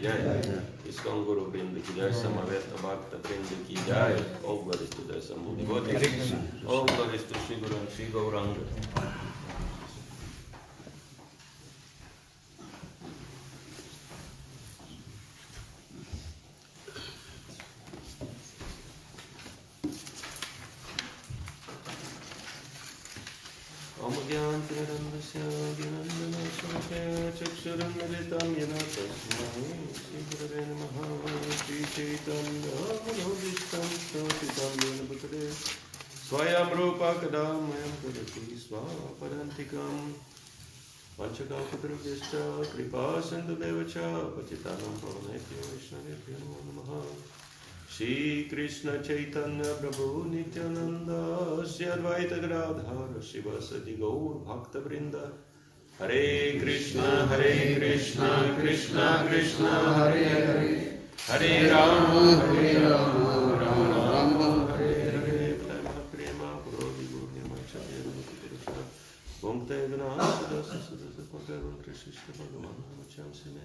jai. Iskon Guru Vrinda ki jai. Samaveta Bhakta Vrinda ki jai. All glories to the Sambhu devotees. All glories to Sri Guru and Sri Gauranga. Omagyantirandasya Ginandana Shakya Chakshurannaditam Yana Tasmai Sri Gurave Namaha Sri Chaitanya Manodishtam Stotitam Yana Bhakade Swayam Rupa Kadamayam Kadati Swapadantikam Panchakalpatarubhyascha Kripa Sindhu Devacha Pachitanam Pavanebhyo Vaishnavebhyo Namo Namaha Shri Krishna Chaitanya Prabhu Nityananda Shri Advaita Gadadhara Shivasati Gaur Bhakta Vrinda Hare Krishna Krishna Krishna Hare Hare Hare Rama Rama Rama Hare Hare Prema Purodi Gurnyama Chayana Mutirusha Bhumte Ganasada Sasada Pagavan Krishna Bhagavan Namacham Sime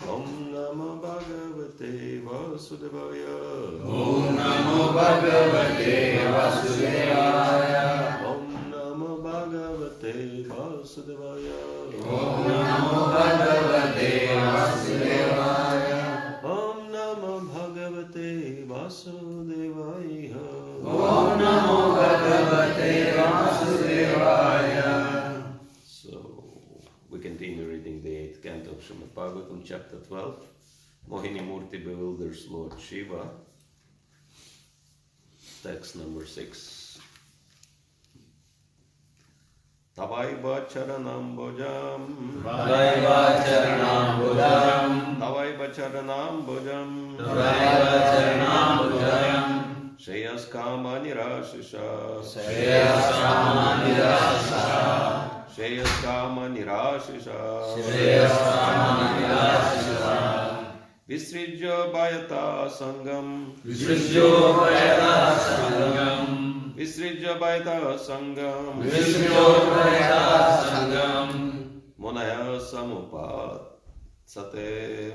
Om Namo Bhagavate Vasudevaya Om Namo Bhagavate Vasudevaya Om Namo Bhagavate Vasudevaya Om Namo Bhagavate Vasudevaya Om Namo Bhagavate Vasudevaya Om Namo Bhagavate Vasudevaya. So, we continue reading the 8th canto of Srimad Bhagavatam, chapter 12. Mohini Murti bewilders Lord Shiva. Text number 6. Tavaiva charanam bhojam Tavaiva charanam bhojam Tavaiva charanam bhojam Tavaiva charanam bhojam Shreyas kama nirashisha Shreyas kama nirashisha Shreyas kama nirashisha Shreyas kama nirashisha Visrijya bhayata sangam Visrijyo bhayata sangam Visrijya bhayata sangam Visrijyo bhayata sangam Munaya samupasate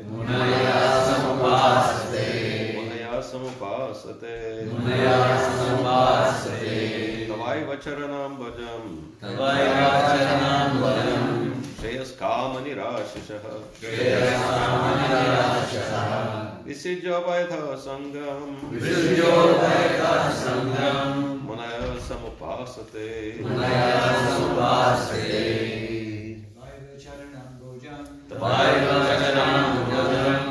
Munaya samupasate Munaya samupasate Munaya samupasate Tavaiva charanam bhajam Tavaiva charanam bhojam Shreyas kama nirashisha Shreyas kama nirashisha Visrijya bhayata sangam Visrijyo bhayata sangam Munaya samupasate Munaya samupasate Tavaiva charanam bhojam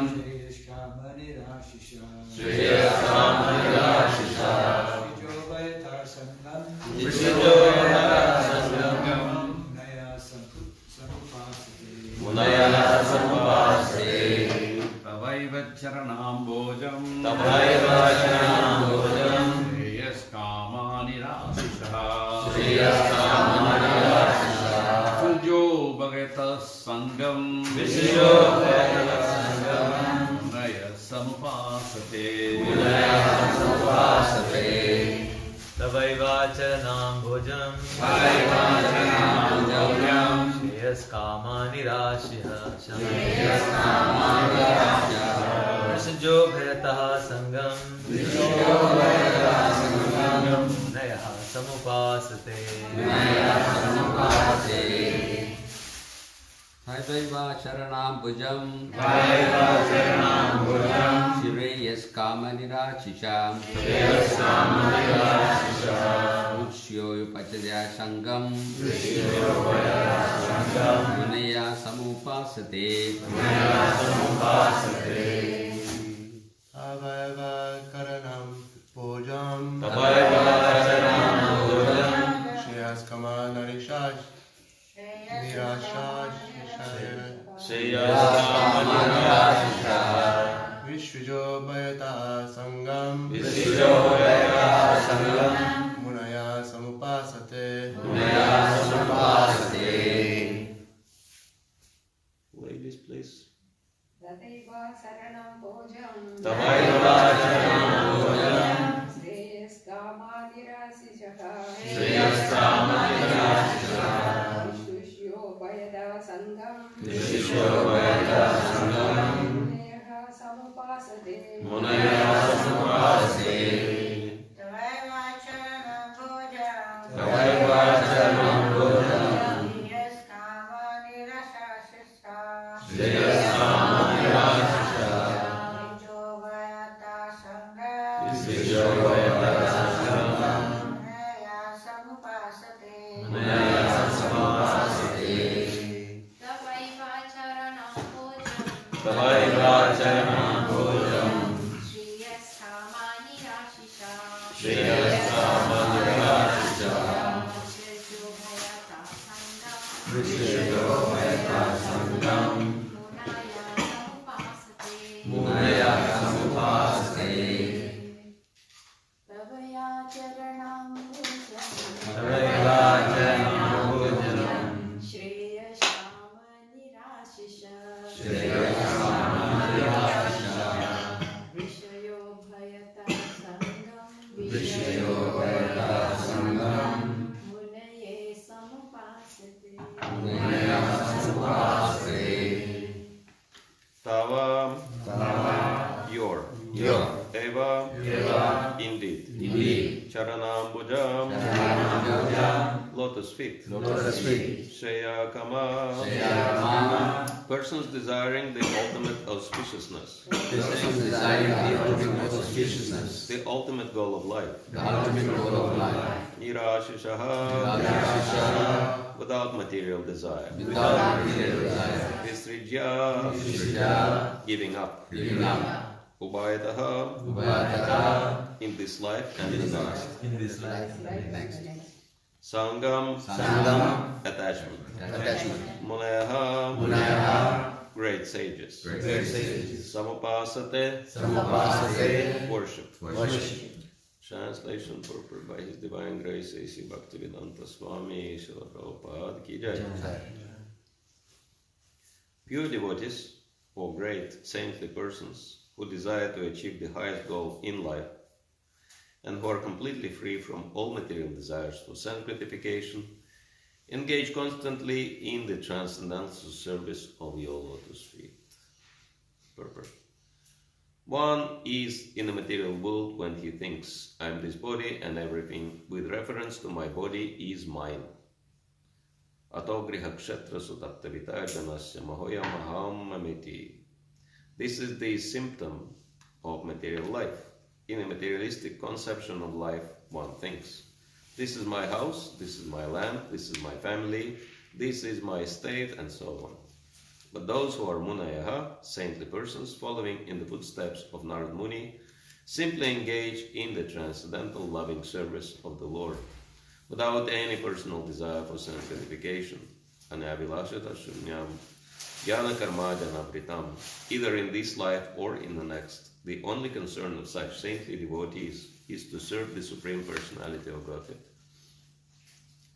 Shreyas kama nirashisha Visrijyo bhayata sangam Munaya samupasate Tavaiva charanam bhojam Tavaiva charanam bhojam Shreyas kama nirashisha Shreyas kama nirashisha Visrijyo bhagata sangam Visrijyo bhayata sangam Munaya samupasate Munaya samupasate Tavaiva charanam bhojam Tavaiva charanam bhojam Shreyas kama nirashisha Shreyas kama nirashisha Visrijyo bhayata sangam Visrijyo bhayata sangam Munaya samupasate Munaya samupasate Tavaiva charanam bhojam Tavaiva charanam bhojam Shreyas kama nirashisha Shreyas kama nirashisha Visrijyo bhayata sangam Visrijyo bhayata sangam Munaya samupasate Munaya samupasate Tavaiva charanam bhojam Tavaiva charanam bhojam Shreyas kama nirashisha Shreyas kama nirashisha Visrijyo bhayata sangam Visrijyo bhayata sangam Munaya samupasate Munaya samupasate. Ladies, please. Tavaiva charanam bhojam Tavaiva charanam bhojam Shreyas kama nirashisha Shreyas kama nirashisha Visrijyo bhayata sangam Visrijyo bhayata sangam samupasate. Munaya samupasate. Tavaivachanam bhojam. Tavaivachanam bhojam. Yes kama nirashashishta. Yes kama nirashishta. Vijovayata sangam. Vijovayata sangam. Munaya samupasate. Munaya samupasate. Tavaivacharanam bhojam. Tavaivachanam bhojam. Shriyas kama nirashisha. Shriyas kama nirashisha. Vijovayata sangam. Vijovayata sangam. Munaya samupasate. Munaya samupasate. Tavayacharanam bhojam. Tavaivachanam bhojam. Shreyas kama nirashisha. Shreyas kama nirashisha. Vishayo bhayata sangam. Vishayo bhayata sangam. Munaye samupasate. Munaya samupasate. Tava, your, Eva, indeed, Charanambujam, lotus feet, Shaya Kama, persons desiring the ultimate auspiciousness, the ultimate goal of life, Nirashishaha, without material desire, Visrijya, giving up, Ubayataha, in this life and in the next, In this life. Sangam, attachment, Munayaha, great sages, Samupasate, worship. Translation purport by His Divine Grace A.C. Bhakti Swami Srila Prabhupada Ki Jai. Pure devotees, or great saintly persons who desire to achieve the highest goal in life and who are completely free from all material desires for sense gratification, engage constantly in the transcendental service of your lotus feet. Purport. One is in the material world when he thinks, I am this body and everything with reference to my body is mine. Ato griha kshetra sutattavita janasya mahoya maham mamiti. This is the symptom of material life. In a materialistic conception of life, one thinks, this is my house, this is my land, this is my family, this is my estate, and so on. But those who are Munayaha, saintly persons, following in the footsteps of Narad Muni, simply engage in the transcendental loving service of the Lord, without any personal desire for sense gratification. Anabhilashata shunyam jnana karma janapritam. Either in this life or in the next, the only concern of such saintly devotees is to serve the Supreme Personality of Godhead.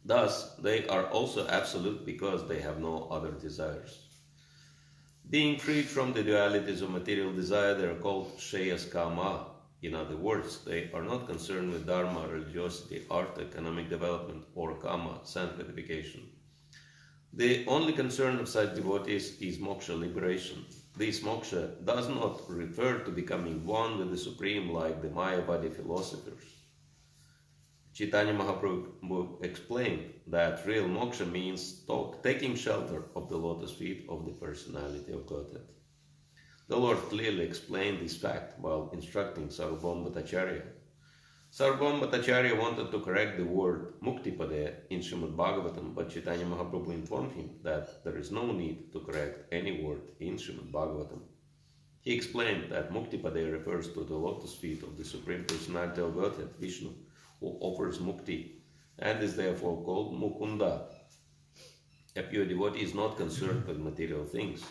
Thus, they are also absolute because they have no other desires. Being freed from the dualities of material desire, they are called Shreyas Kama. In other words, they are not concerned with dharma, religiosity, art, economic development, or kama, sense gratification. The only concern of such devotees is moksha, liberation. This moksha does not refer to becoming one with the Supreme like the Mayavadi philosophers. Chaitanya Mahaprabhu explained that real moksha means taking shelter of the lotus feet of the personality of Godhead. The Lord clearly explained this fact while instructing Sarvabhauma Bhattacharya. Sarvabhauma Bhattacharya wanted to correct the word Muktipade in Srimad Bhagavatam, but Chaitanya Mahaprabhu informed him that there is no need to correct any word in Srimad Bhagavatam. He explained that Muktipade refers to the lotus feet of the Supreme Personality of Godhead, Vishnu, who offers mukti and is therefore called Mukunda. A pure devotee is not concerned with material things.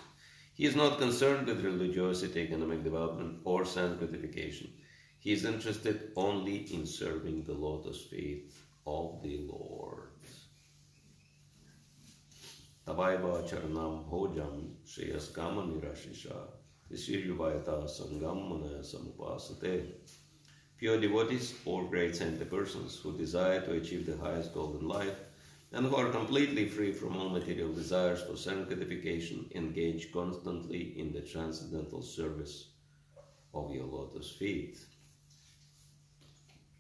He is not concerned with religiosity, economic development, or sense gratification. He is interested only in serving the lotus feet of the Lord. Tavaiva charanam bhojam shreyas kama nirashisha vishiryuvayata sangam munaya samupasate. Pure devotees or great saintly persons who desire to achieve the highest goal in life and who are completely free from all material desires for sense gratification engage constantly in the transcendental service of your lotus feet.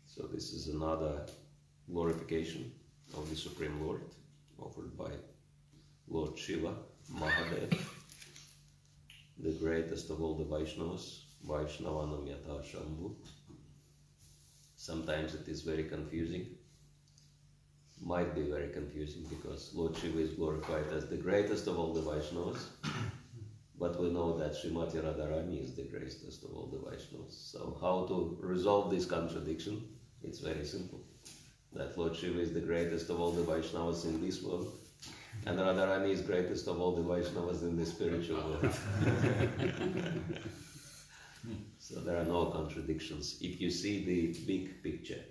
So this is another glorification of the Supreme Lord offered by Lord Shiva, Mahadev, the greatest of all the Vaishnavas, Vaishnavanam Yatha Shambhu. Sometimes it is very confusing, might be very confusing, because Lord Shiva is glorified as the greatest of all the Vaishnavas, but we know that Srimati Radharani is the greatest of all the Vaishnavas. So how to resolve this contradiction? It's very simple. That Lord Shiva is the greatest of all the Vaishnavas in this world, and Radharani is greatest of all the Vaishnavas in the spiritual world. So there are no contradictions. If you see the big picture,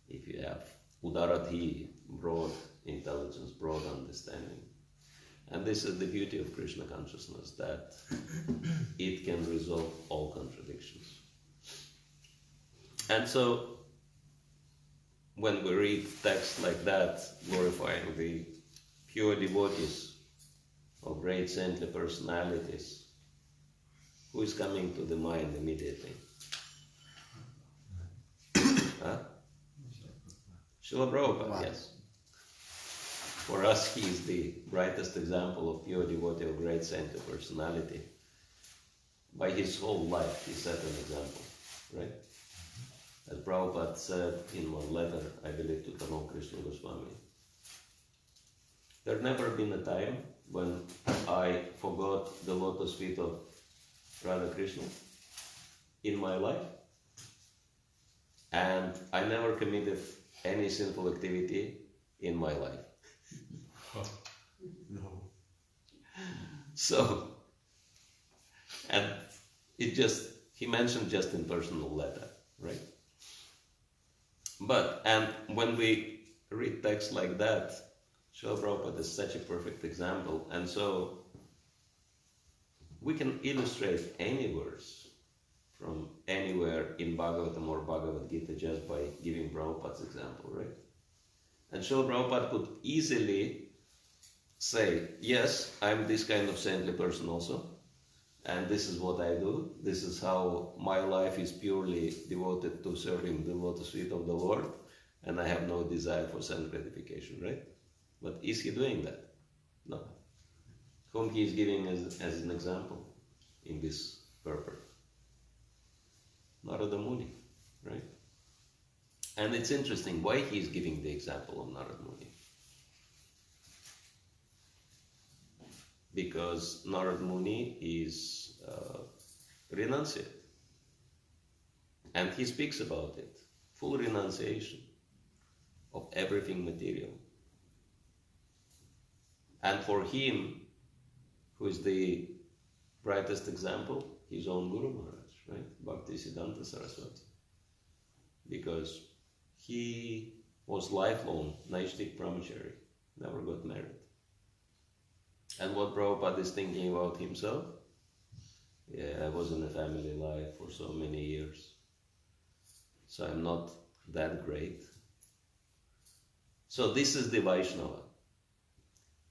if you have Udaradhi, broad intelligence, broad understanding, and this is the beauty of Krishna consciousness, that it can resolve all contradictions. And so, when we read texts like that, glorifying the pure devotees of great saintly personalities, who is coming to the mind immediately? Huh? Srila Prabhupada, yes. For us, he is the brightest example of pure devotee of great saintly personality. By his whole life, he set an example, right? As Prabhupada said in one letter, I believe, to Tanol Krishna Goswami, there never been a time when I forgot the lotus feet of Radha Krishna in my life, and I never committed any sinful activity in my life. No. So, and he mentioned just in personal letter, right? But, and when we read texts like that, Srila Prabhupada is such a perfect example, and so we can illustrate any verse from anywhere in Bhagavatam or Bhagavad Gita just by giving Prabhupada's example, right? And Srila Prabhupada could easily say, yes, I'm this kind of saintly person also, and this is what I do, this is how my life is purely devoted to serving the lotus feet of the Lord, and I have no desire for self gratification, right? But is he doing that? No. Whom he is giving as an example in this purport? Narada Muni, right? And it's interesting why he is giving the example of Narada Muni. Because Narada Muni is renunciate. And he speaks about it. Full renunciation of everything material. And for him, who is the brightest example, his own Guru Maharaj, right? Bhakti Siddhanta Saraswati. Because he was lifelong Naishtik brahmachari, never got married. And what Prabhupada is thinking about himself? Yeah, I was in a family life for so many years, so I'm not that great. So this is the Vaishnava.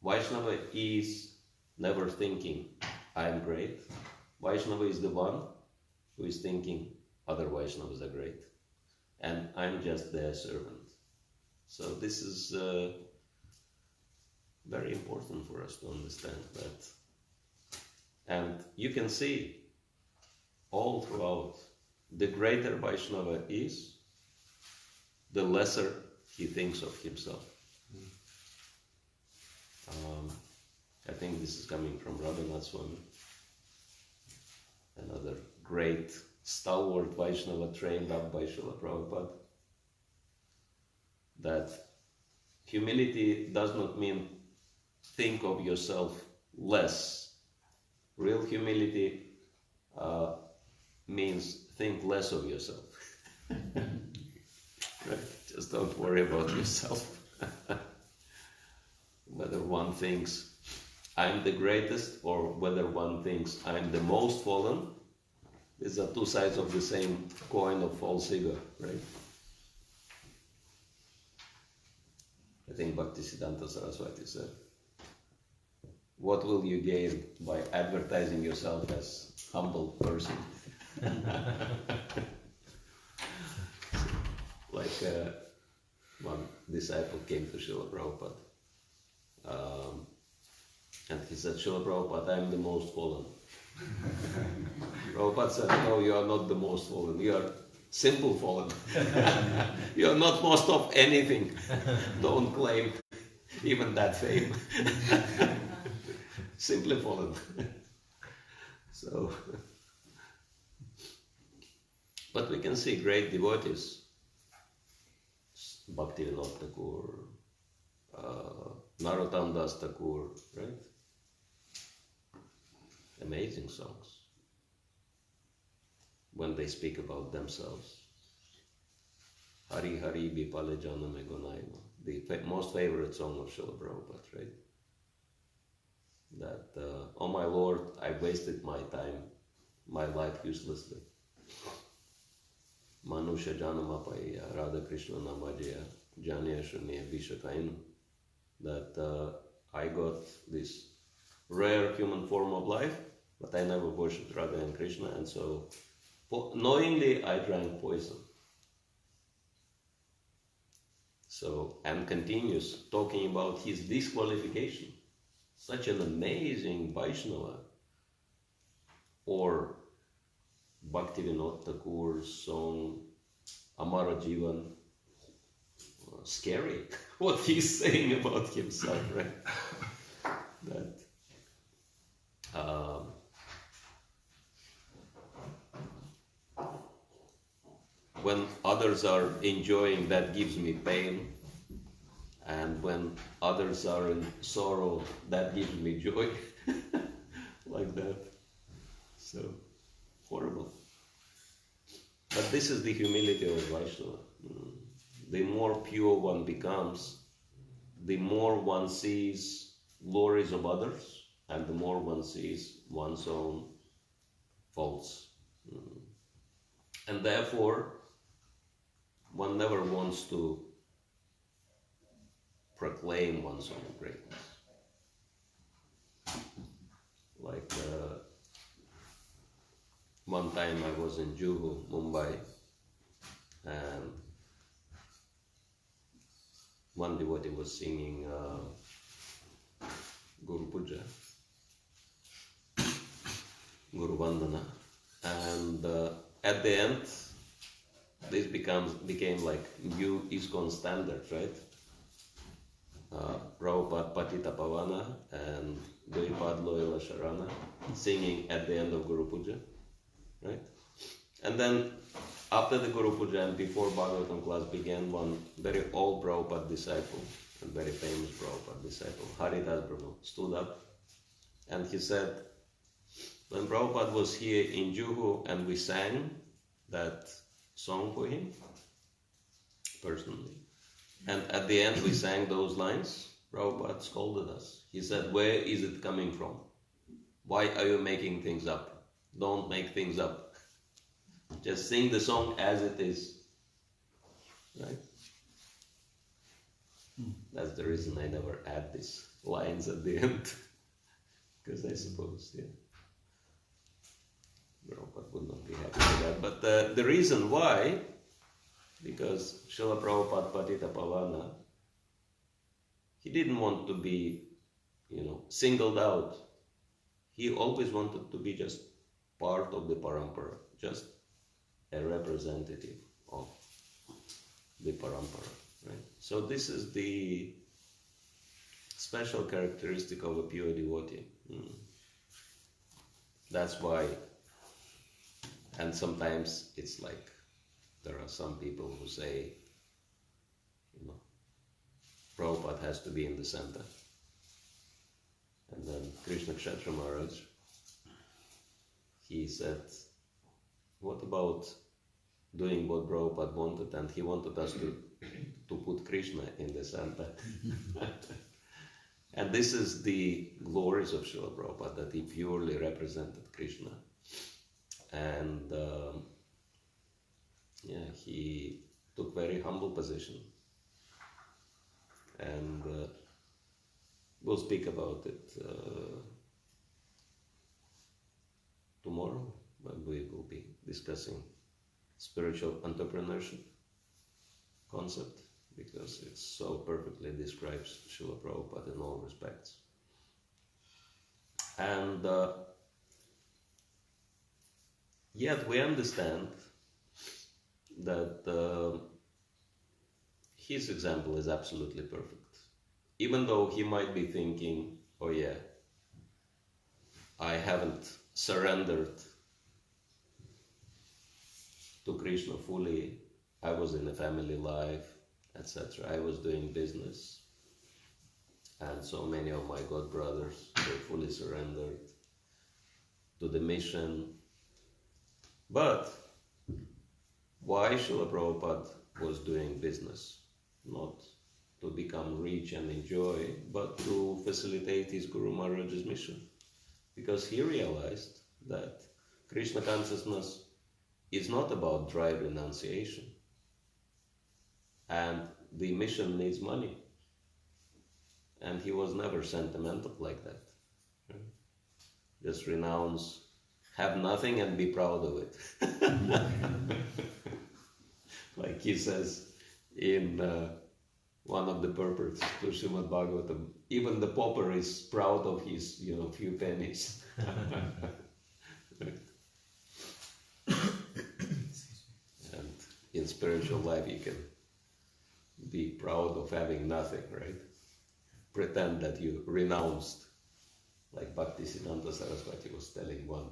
Vaishnava is never thinking, I'm great. Vaishnava is the one who is thinking, other Vaishnavas are great, and I'm just their servant. So this is very important for us to understand that. And you can see all throughout, the greater Vaishnava is, the lesser he thinks of himself. I think this is coming from Rabindranath Swami, another great stalwart Vaishnava trained up by Srila Prabhupada, that humility does not mean think of yourself less. Real humility means think less of yourself. Right? Just don't worry about yourself. Whether one thinks I'm the greatest or whether one thinks I'm the most fallen, these are two sides of the same coin of false ego, right? I think Bhakti Siddhanta Saraswati said, what will you gain by advertising yourself as humble person? Like one disciple came to Srila Prabhupada, and he said, Srila Prabhupada, I am the most fallen. Prabhupada said, no, you are not the most fallen, you are simple fallen. You are not most of anything. Don't claim even that fame. Simply fallen. So, but we can see great devotees, Bhakti Thakur, Narottam Das Thakur, right? Amazing songs when they speak about themselves. Hari Hari Bipale Jana Megonaiva, the most favorite song of Srila Prabhupada, right? That, oh my Lord, I wasted my time, my life uselessly. Manusha Janamapaya, Radha Krishna Namajaya, Janya Shuniya Vishakainu. That I got this rare human form of life, but I never worshipped Radha and Krishna, and so knowingly I drank poison. So, and continues talking about his disqualification. Such an amazing Vaishnava. Or Bhaktivinoda Thakur's song Amara Jivan. Scary what he's saying about himself, right? That when others are enjoying, that gives me pain, and when others are in sorrow, that gives me joy. Like that. So horrible. But this is the humility of Vaishnava. The more pure one becomes, the more one sees glories of others, and the more one sees one's own faults. And therefore, one never wants to proclaim one's own greatness. Like one time I was in Juhu, Mumbai, and one devotee was singing Guru Puja, Guru Vandana, and at the end, this became like new ISKCON standard, right? Prabhupada Patita Pavana and Guipad Loyala Sharana singing at the end of Guru Puja, right? And then after the Guru Puja and before Bhagavatam class began, one very old Prabhupada disciple and very famous Prabhupada disciple, Haridas Brahma, stood up and he said, when Prabhupada was here in Juhu and we sang that song for him, personally, and at the end we sang those lines, Prabhupada scolded us. He said, where is it coming from? Why are you making things up? Don't make things up. Just sing the song as it is. Right? That's the reason I never add these lines at the end. Because I suppose, Prabhupada would not be happy with that. But the reason why, because Srila Prabhupada Patita Pavana, he didn't want to be, singled out. He always wanted to be just part of the parampara, just a representative of the parampara, right? So this is the special characteristic of a pure devotee. That's why, and sometimes it's like, there are some people who say, Prabhupada has to be in the center. And then Krishna Kshetra Maharaj, he said, what about doing what Prabhupada wanted? And he wanted us to put Krishna in the center. And this is the glories of Srila Prabhupada, that he purely represented Krishna. And he took very humble position. And we'll speak about it tomorrow when we will be discussing spiritual entrepreneurship concept, because it so perfectly describes Srila Prabhupada in all respects. And yet we understand that his example is absolutely perfect. Even though he might be thinking, oh yeah, I haven't surrendered to Krishna fully, I was in a family life, etc. I was doing business, and so many of my god brothers were fully surrendered to the mission. But why Srila Prabhupada was doing business? Not to become rich and enjoy, but to facilitate his Guru Maharaj's mission. Because he realized that Krishna consciousness is not about dry renunciation. And the mission needs money. And he was never sentimental like that. Just renounce, have nothing and be proud of it. Like he says in one of the purports to Srimad Bhagavatam, even the pauper is proud of his, few pennies. And in spiritual life you can be proud of having nothing, right? Pretend that you renounced, like Bhakti Saraswati was telling one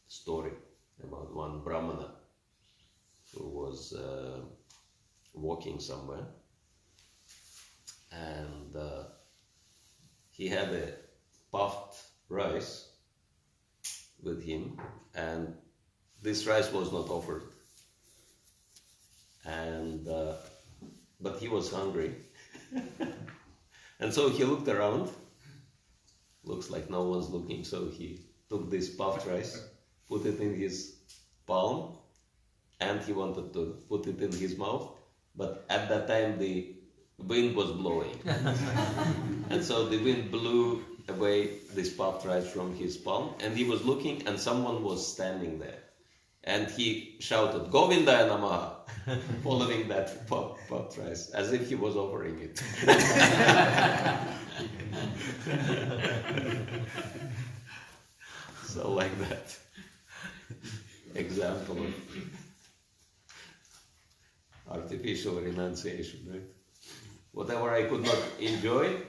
story about one Brahmana who was walking somewhere, and he had a puffed rice with him, and this rice was not offered. And but he was hungry, and so he looked around. Looks like no one's looking, so he took this puffed rice, put it in his palm, and he wanted to put it in his mouth. But at that time the wind was blowing, and so the wind blew away this puffed rice from his palm, and he was looking, and someone was standing there. And he shouted, Govindaya Namaha, following that puffed rice, as if he was offering it. So like that example of artificial renunciation, right? Whatever I could not enjoy,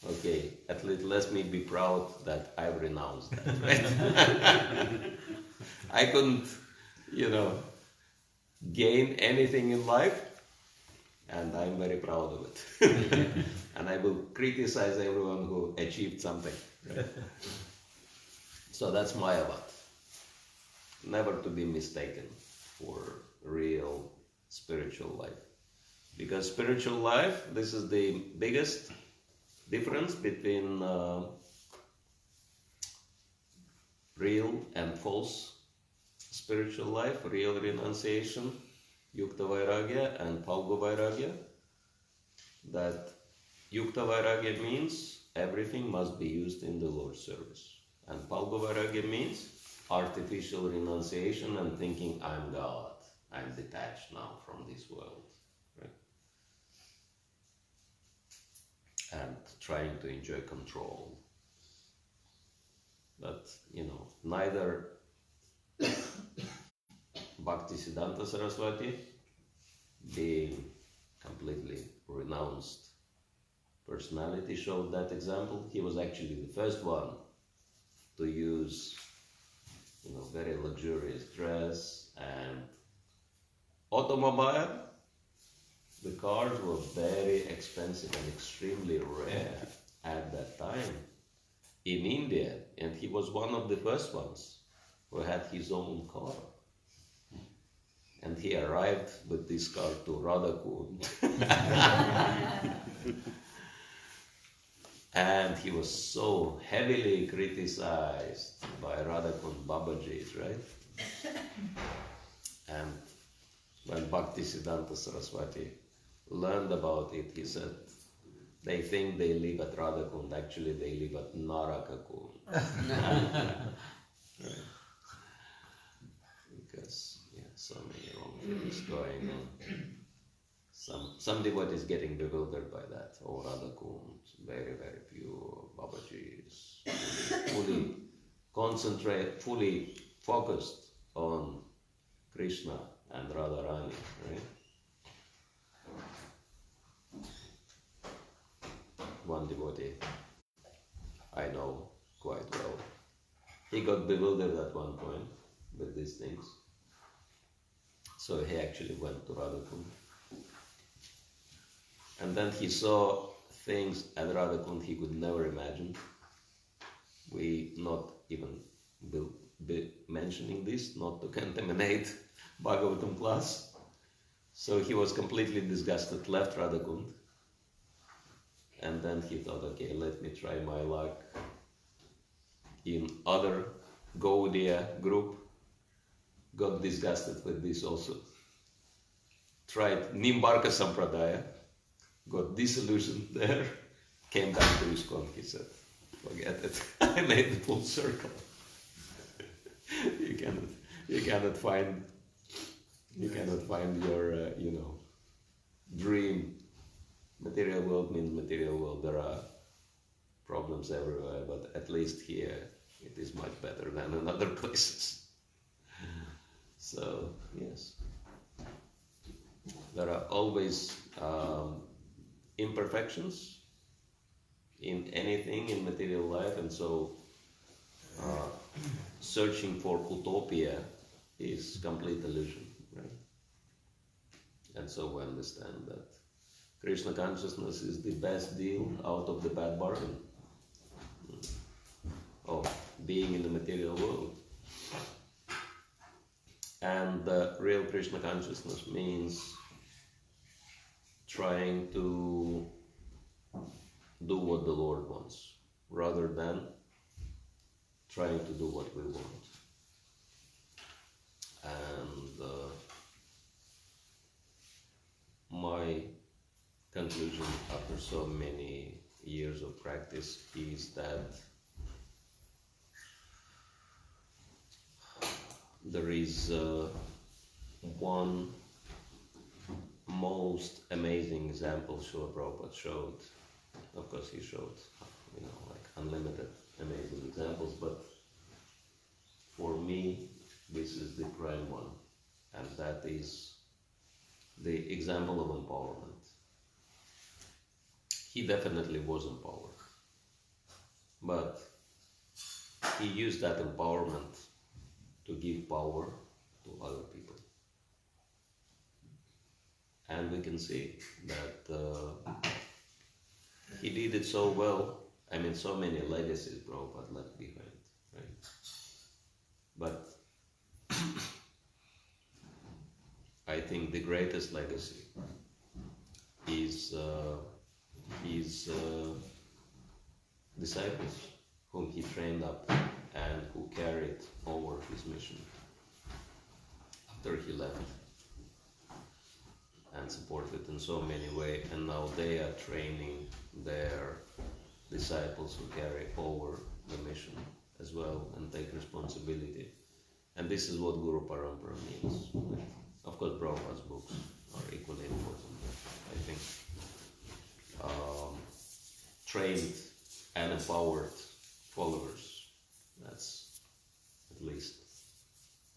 okay, at least let me be proud that I've renounced that, right? I couldn't, gain anything in life, and I'm very proud of it. And I will criticize everyone who achieved something, right? So that's Mayavad. Never to be mistaken for real spiritual life. Because spiritual life, this is the biggest difference between real and false spiritual life, real renunciation, Yukta Vairagya and Phalga Vairagya. That Yukta Vairagya means everything must be used in the Lord's service. And Phalga Vairagya means artificial renunciation and thinking, I'm God, I'm detached now from this world. Right? And trying to enjoy control. But, neither Bhakti Saraswati, being completely renounced personality, showed that example. He was actually the first one to use, very luxurious dress and automobile. The cars were very expensive and extremely rare at that time in India, and he was one of the first ones who had his own car. And he arrived with this car to Radhakund. And he was so heavily criticized by Radhakund Babajis, right? And when Bhakti Saraswati learned about it, he said, they think they live at Radhakund, actually they live at Narakakund. Right. Because so many wrong things going on. Some devotees getting bewildered by that. Oh, Radha Kund, very, very pure. Babaji is fully concentrate, fully focused on Krishna and Radharani, right? One devotee I know quite well. He got bewildered at one point with these things. So he actually went to Radhakund. And then he saw things at Radhakund he could never imagine. We not even will be mentioning this, not to contaminate Bhagavatam class. So he was completely disgusted, left Radhakund. And then he thought, okay, let me try my luck in other Gaudiya group. Got disgusted with this also. Tried Nimbarka Sampradaya, got disillusioned there, came back to ISKCON, he said, forget it, I made the full circle. you cannot find your, dream. Material world means material world. There are problems everywhere, but at least here it is much better than in other places. So, yes. There are always imperfections in anything in material life, and so searching for utopia is complete illusion, right? And so we understand that Krishna consciousness is the best deal out of the bad bargain of being in the material world. And the real Krishna consciousness means trying to do what the Lord wants, rather than trying to do what we want. And my conclusion after so many years of practice is that there is one most amazing example Srila Prabhupada showed. Of course he showed, like unlimited amazing examples, but for me this is the prime one, and that is the example of empowerment. He definitely was empowered, but he used that empowerment to give power to other people. And we can see that he did it so well. I mean, so many legacies Prabhupada left behind, right? But I think the greatest legacy is his disciples, whom he trained up and who carried over his mission after he left, and supported in so many ways. And now they are training their disciples who carry over the mission as well and take responsibility. And this is what Guru Parampara means. Of course, Prabhupada's books are equally important. I think trained and empowered followers, that's at least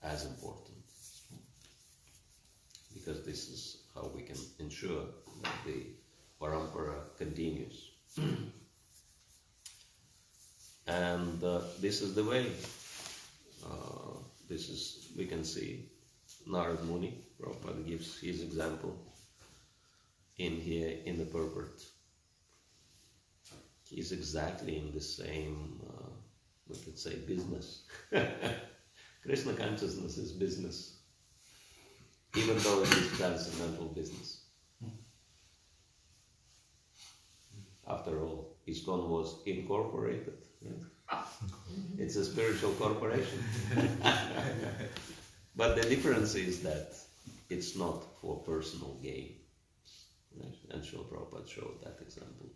as important, because this is how we can ensure that the parampara continues. And this is the way. We can see Narad Muni, Prabhupada gives his example in here in the purport. He's exactly in the same, we could say, business. Krishna consciousness is business, even though it is transcendental business. After all, ISKCON was incorporated. Right? It's a spiritual corporation. But the difference is that it's not for personal gain. Right? And Srila Prabhupada showed that example.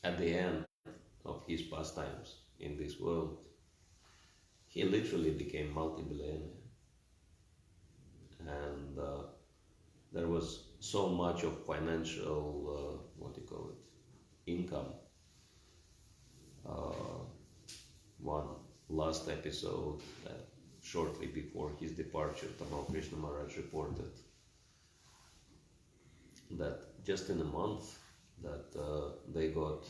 At the end of of his pastimes in this world, he literally became multi-billionaire. And there was so much of financial, income. One last episode, shortly before his departure, Tamal Krishna Maharaj reported that just in a month that they got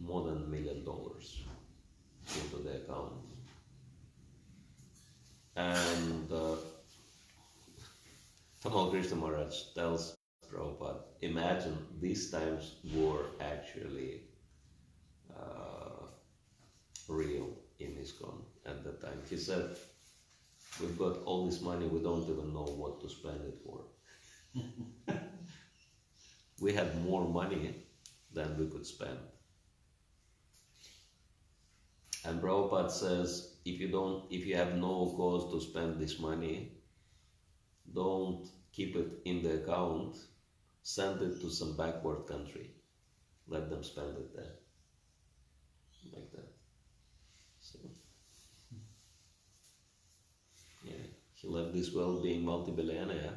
more than $1 million into the account. And Tamal Krishna Maharaj tells Prabhupada, imagine these times were actually real in ISKCON at that time. He said, we've got all this money, we don't even know what to spend it for. We had more money than we could spend. And Prabhupada says, if you have no cause to spend this money, don't keep it in the account, send it to some backward country. Let them spend it there. Like that. So, yeah, he left this world being multi-billionaire,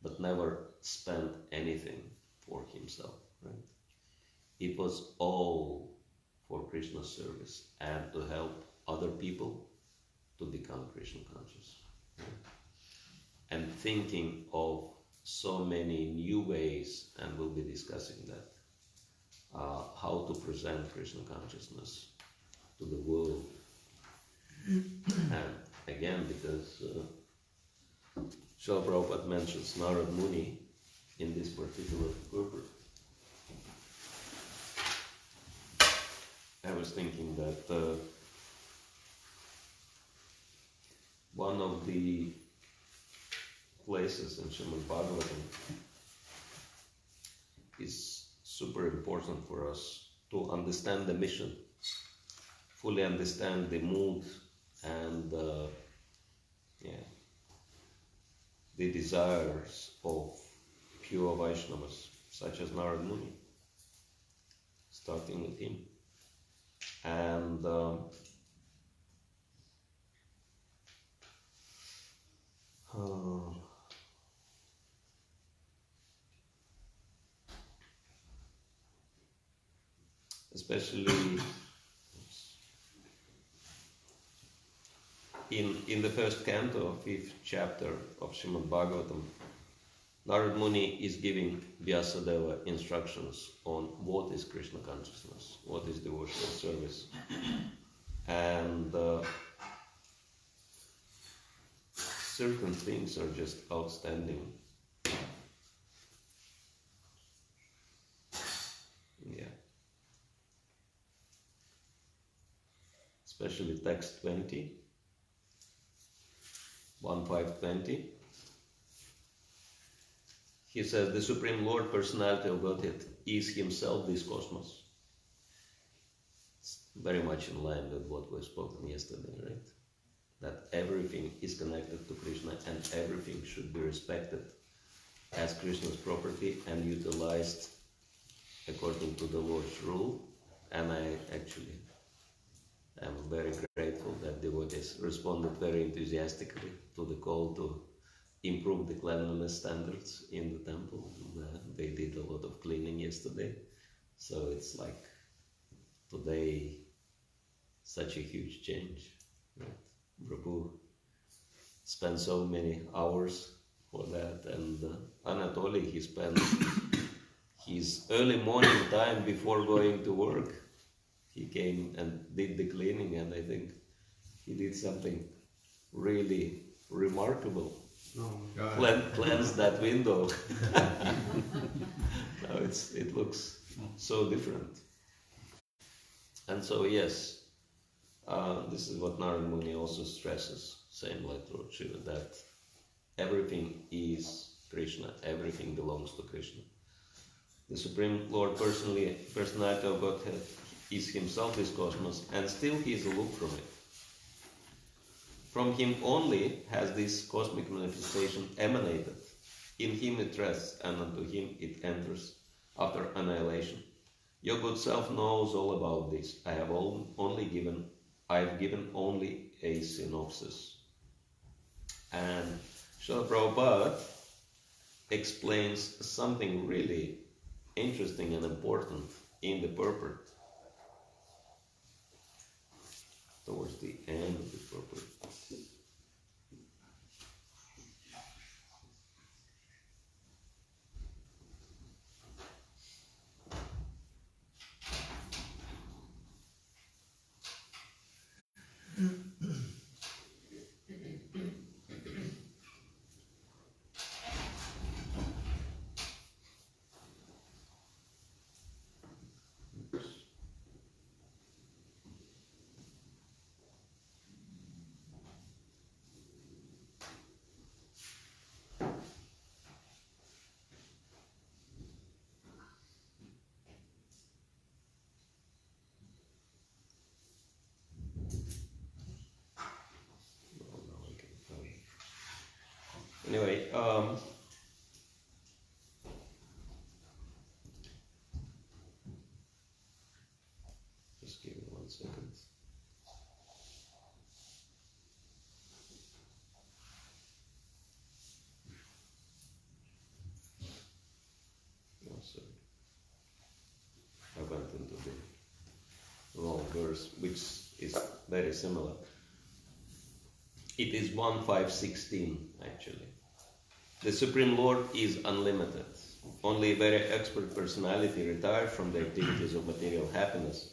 but never spent anything for himself, right? It was all for Krishna's service and to help other people to become Krishna conscious. Right? And thinking of so many new ways, and we'll be discussing that, how to present Krishna consciousness to the world. And again, because Srila Prabhupada mentions Narad Muni in this particular purport, I was thinking that one of the places in Srimad Bhagavatam is super important for us to understand the mission, fully understand the mood and the desires of pure Vaishnavas, such as Narad Muni, starting with him. And especially in the first canto, 5th chapter of Srimad Bhagavatam, Narad Muni is giving Vyasadeva instructions on what is Krishna consciousness, what is devotional service. And certain things are just outstanding. Yeah. Especially text 20, 1.5.20. He says, the Supreme Lord, Personality of Godhead, is himself this cosmos. It's very much in line with what we spoken yesterday, right? That everything is connected to Krishna and everything should be respected as Krishna's property and utilized according to the Lord's rule. And I actually am very grateful that devotees responded very enthusiastically to the call to improve the cleanliness standards in the temple. They did a lot of cleaning yesterday. So it's like today, such a huge change. Right? Prabhu spent so many hours for that, and Anatoly, he spent his early morning time before going to work. He came and did the cleaning, and I think he did something really remarkable. Cleanse that window. Now it looks so different. And so yes, this is what Narad Muni also stresses, same like Lord Shiva, that everything is Krishna, everything belongs to Krishna. The Supreme Lord, Personality of Godhead, is himself this cosmos, and still he is aloof from it. From him only has this cosmic manifestation emanated. In him it rests, and unto him it enters after annihilation. Your good self knows all about this. I have given only a synopsis. And Srila Prabhupada explains something really interesting and important in the purport, towards the end of the purport. Anyway, just give me 1 second. Oh, sorry. I went into the wrong verse, which is very similar. It is 1.5.16 actually. The Supreme Lord is unlimited. Only a very expert personality retired from the activities of material happiness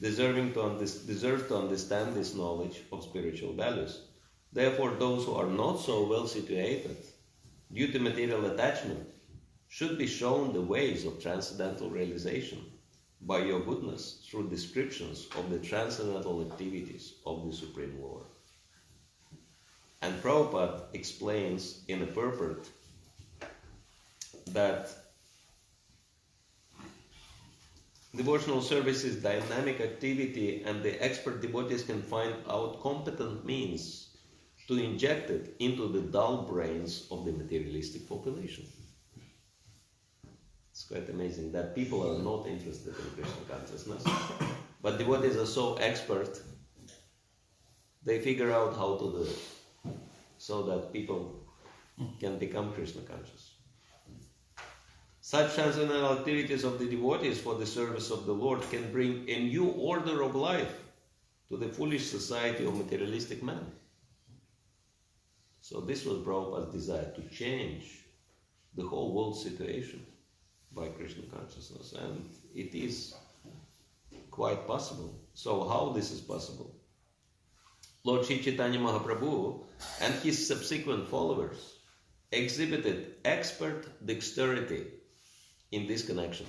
deserves to understand this knowledge of spiritual values. Therefore, those who are not so well situated due to material attachment should be shown the ways of transcendental realization by your goodness through descriptions of the transcendental activities of the Supreme Lord. And Prabhupada explains in the purport that devotional service is dynamic activity and the expert devotees can find out competent means to inject it into the dull brains of the materialistic population. It's quite amazing that people are not interested in Krishna consciousness, but devotees are so expert, they figure out how to do it, so that people can become Krishna conscious. Such transcendental activities of the devotees for the service of the Lord can bring a new order of life to the foolish society of materialistic man. So this was Prabhupada's desire, to change the whole world situation by Krishna consciousness, and it is quite possible. So how this is possible? Lord Sri Chaitanya Mahaprabhu and his subsequent followers exhibited expert dexterity in this connection.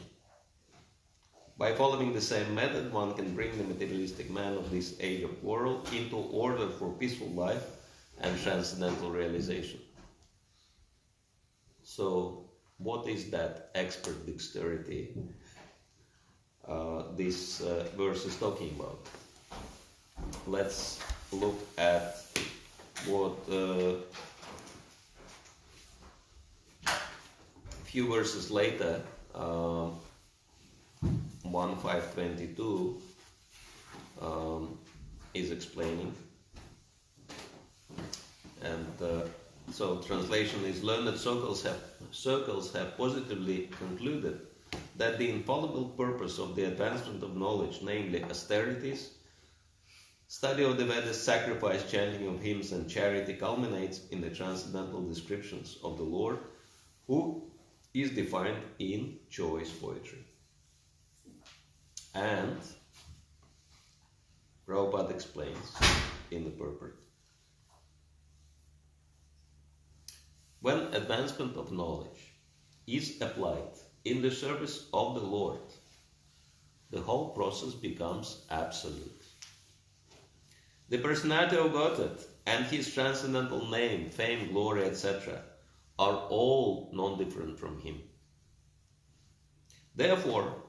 By following the same method, one can bring the materialistic man of this age of world into order for peaceful life and transcendental realization. So, what is that expert dexterity this verse is talking about? Let's look at what few verses later, 1.5.22 is explaining, and so translation is: learned circles have positively concluded that the infallible purpose of the advancement of knowledge, namely austerities, study of the Vedas, sacrifice, chanting of hymns, and charity, culminates in the transcendental descriptions of the Lord, who is defined in choice poetry. And Prabhupada explains in the purport: when advancement of knowledge is applied in the service of the Lord, the whole process becomes absolute. The personality of Godhead and his transcendental name, fame, glory, etc. are all non-different from him. Therefore,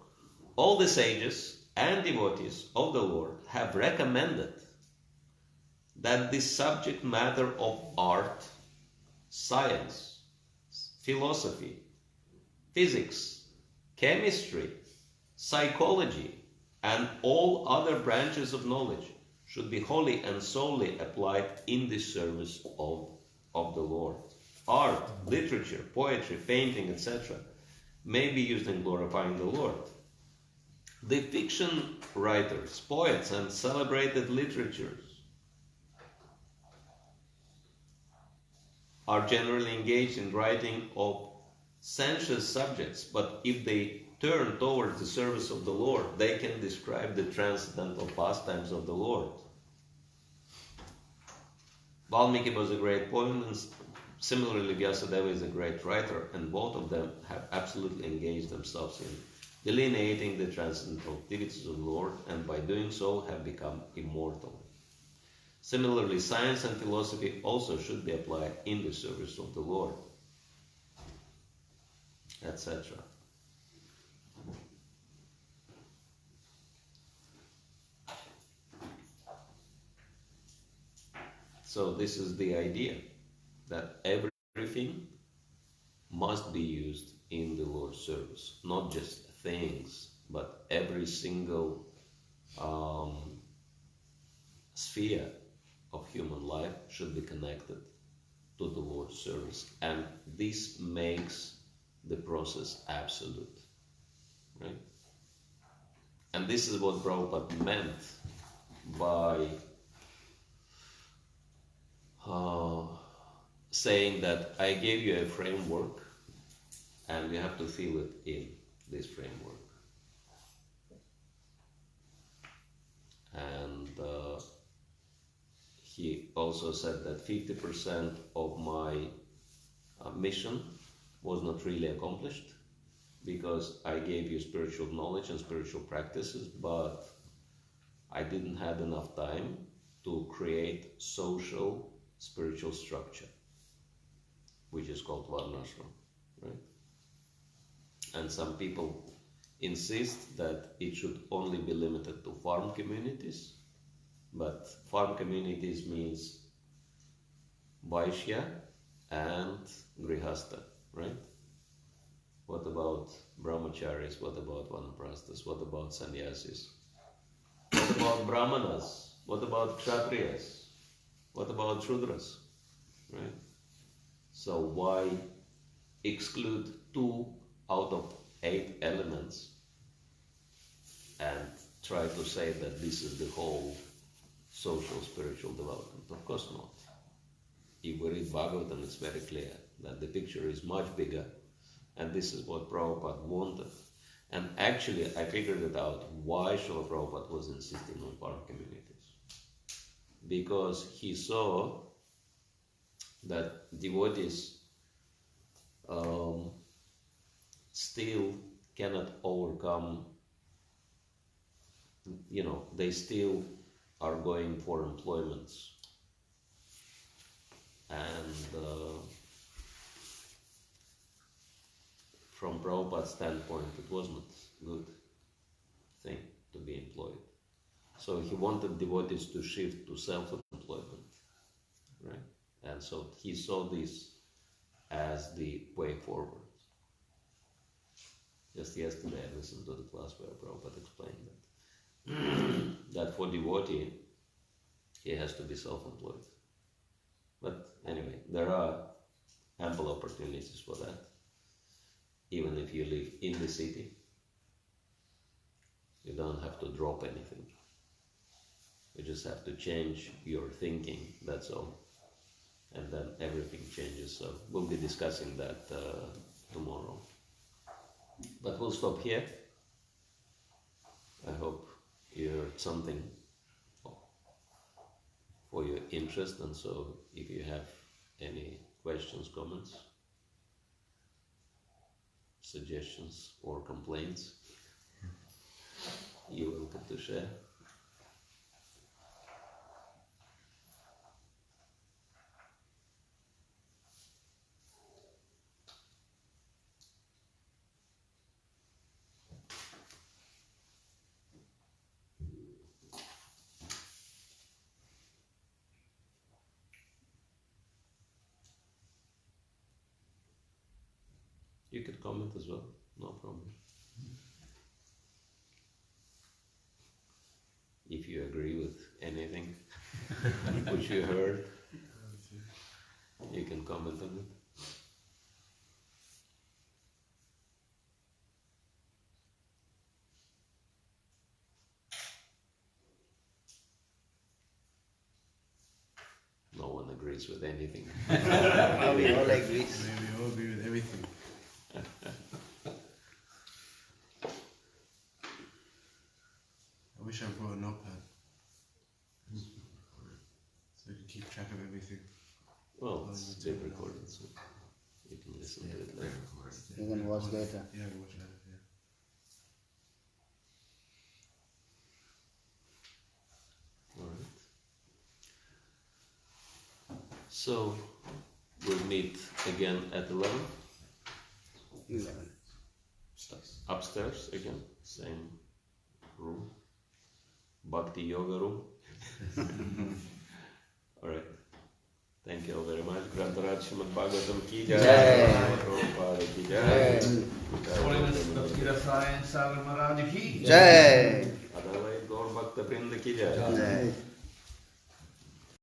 all the sages and devotees of the Lord have recommended that the subject matter of art, science, philosophy, physics, chemistry, Psychology and all other branches of knowledge should be wholly and solely applied in the service of the Lord. Art, literature, poetry, painting, etc. may be used in glorifying the Lord. The fiction writers, poets, and celebrated literatures are generally engaged in writing of sensuous subjects, but if they turn towards the service of the Lord, they can describe the transcendental pastimes of the Lord. Valmiki was a great poet, and similarly Vyasadeva is a great writer, and both of them have absolutely engaged themselves in delineating the transcendental activities of the Lord, and by doing so have become immortal. Similarly, science and philosophy also should be applied in the service of the Lord, etc. So this is the idea, that everything must be used in the Lord's service, not just things, but every single sphere of human life should be connected to the Lord's service, and this makes the process absolute, right? And this is what Prabhupada meant by saying that I gave you a framework and you have to feel it in this framework. And he also said that 50% of my mission was not really accomplished because I gave you spiritual knowledge and spiritual practices, but I didn't have enough time to create social spiritual structure, which is called Varnashram, right? And some people insist that it should only be limited to farm communities, but farm communities means Vaishya and Grihastha, right? What about brahmacharis? What about vanaprasthas? What about sannyasis? What about brahmanas? What about kshatriyas? What about shudras, right? So why exclude 2 out of 8 elements and try to say that this is the whole social spiritual development? Of course not. If we read Bhagavatam, it's very clear that the picture is much bigger, and this is what Prabhupada wanted. And actually, I figured it out why Srila Prabhupada was insisting on farm communities. Because he saw that devotees still cannot overcome, they still are going for employments. And from Prabhupada's standpoint, it wasn't a good thing to be employed. So he wanted devotees to shift to self-employment, right? And so he saw this as the way forward. Just yesterday I listened to the class where Prabhupada explained that for devotee, he has to be self-employed. But anyway, there are ample opportunities for that. Even if you live in the city, you don't have to drop anything. You just have to change your thinking, that's all. And then everything changes. So we'll be discussing that tomorrow. But we'll stop here. I hope you heard something for your interest, and so if you have any questions, comments, suggestions or complaints, you're welcome to share. You could comment as well, no problem. if you agree with anything which you heard, you can comment on it. No one agrees with anything. We all agree. We all agree with everything. I wish I brought a notepad. So I can keep track of everything. Well, it's tape recorded, so you can listen to it later. You can watch later. Yeah, I can watch later, yeah. Alright. So, we'll meet again at 11. 11. Upstairs again, same room. Bhakti yoga room. Alright. Thank you all very much. Grantaraj Srimad Bhagavatam ki jai. Jai. Prabhupada ki jai. Holiness Bhakti Rasayana Sagar Maraja ki. Jai. Adelaide Gaur Bhakta Vrinda ki jai. Jai.